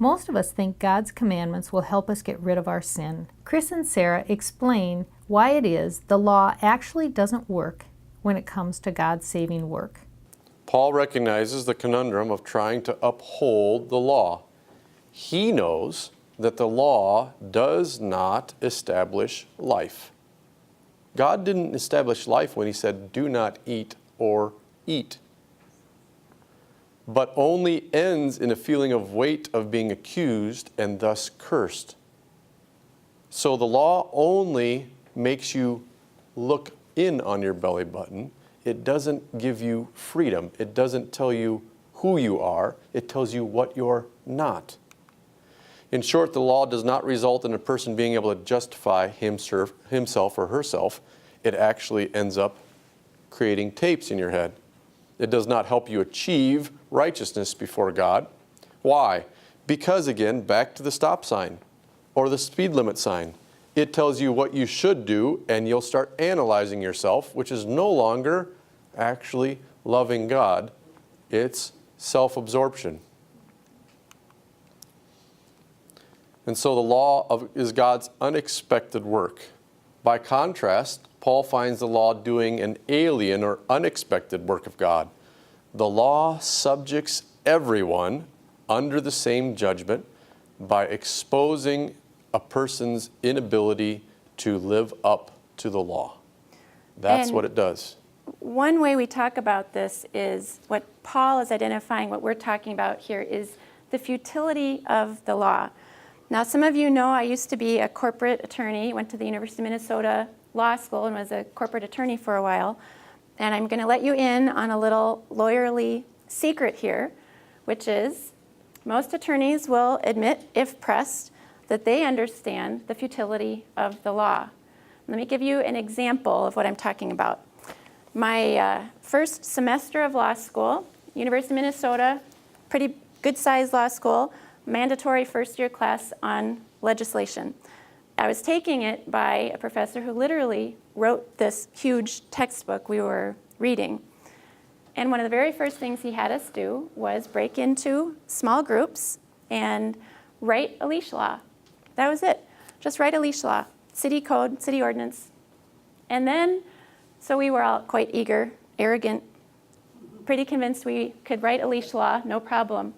Most of us think God's commandments will help us get rid of our sin. Chris and Sarah explain why it is the law actually doesn't work when it comes to God's saving work. Paul recognizes the conundrum of trying to uphold the law. He knows that the law does not establish life. God didn't establish life when he said, do not eat or eat, but only ends in a feeling of weight of being accused and thus cursed. So the law only makes you look in on your belly button. It doesn't give you freedom. It doesn't tell you who you are. It tells you what you're not. In short, the law does not result in a person being able to justify himself or herself. It actually ends up creating tapes in your head. It does not help you achieve righteousness before God. Why? Because, again, back to the stop sign or the speed limit sign. It tells you what you should do, and you'll start analyzing yourself, which is no longer actually loving God. It's self-absorption. And so the law is God's unexpected work. By contrast, Paul finds the law doing an alien or unexpected work of God. The law subjects everyone under the same judgment by exposing a person's inability to live up to the law. That's what it does. One way we talk about this is what Paul is identifying, what we're talking about here is the futility of the law. Now, some of you know I used to be a corporate attorney, went to the University of Minnesota Law School and was a corporate attorney for a while. And I'm going to let you in on a little lawyerly secret here, which is most attorneys will admit, if pressed, that they understand the futility of the law. Let me give you an example of what I'm talking about. My first semester of law school, University of Minnesota, pretty good-sized law school, mandatory first-year class on legislation. I was taking it by a professor who literally wrote this huge textbook we were reading. And one of the very first things he had us do was break into small groups and write a leash law. That was it. Just write a leash law, city code, city ordinance. And then, so we were all quite eager, arrogant, pretty convinced we could write a leash law, no problem.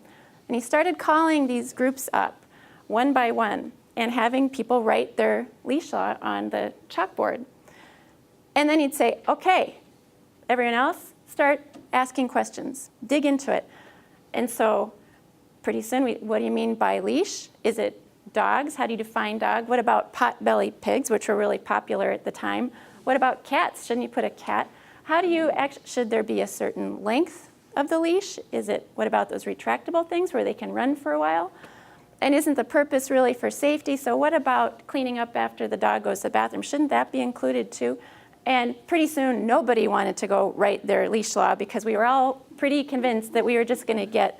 And he started calling these groups up one by one and having people write their leash law on the chalkboard. And then he'd say, okay, everyone else, start asking questions, dig into it. And so pretty soon, what do you mean by leash? Is it dogs? How do you define dog? What about pot-bellied pigs, which were really popular at the time? What about cats? Shouldn't you put a cat? How do you should there be a certain length of the leash? What about those retractable things where they can run for a while? And isn't the purpose really for safety? So what about cleaning up after the dog goes to the bathroom? Shouldn't that be included too? And pretty soon, nobody wanted to go write their leash law because we were all pretty convinced that we were just going to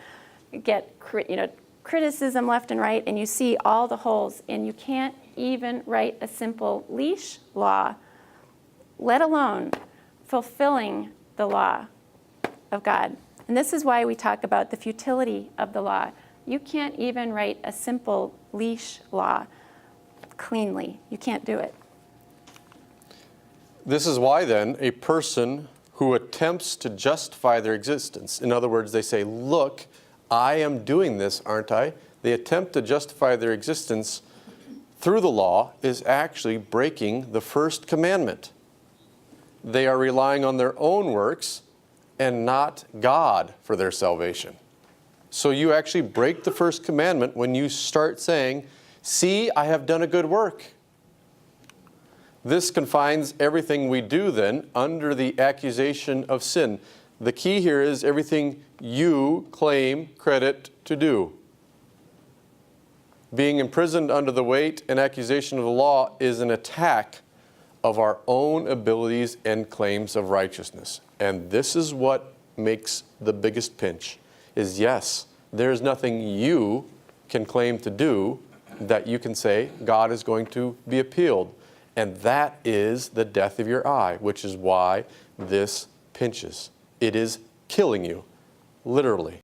get criticism left and right, and you see all the holes, and you can't even write a simple leash law, let alone fulfilling the law of God. And this is why we talk about the futility of the law. You can't even write a simple leash law cleanly. You can't do it. This is why, then, a person who attempts to justify their existence, in other words, they say, look, I am doing this, aren't I? They attempt to justify their existence through the law is actually breaking the first commandment. They are relying on their own works and not God for their salvation. So you actually break the first commandment when you start saying, see, I have done a good work. This confines everything we do then under the accusation of sin. The key here is everything you claim credit to do. Being imprisoned under the weight and accusation of the law is an attack of our own abilities and claims of righteousness. And this is what makes the biggest pinch, is yes, there's nothing you can claim to do that you can say God is going to be appealed. And that is the death of your eye, which is why this pinches. It is killing you, literally.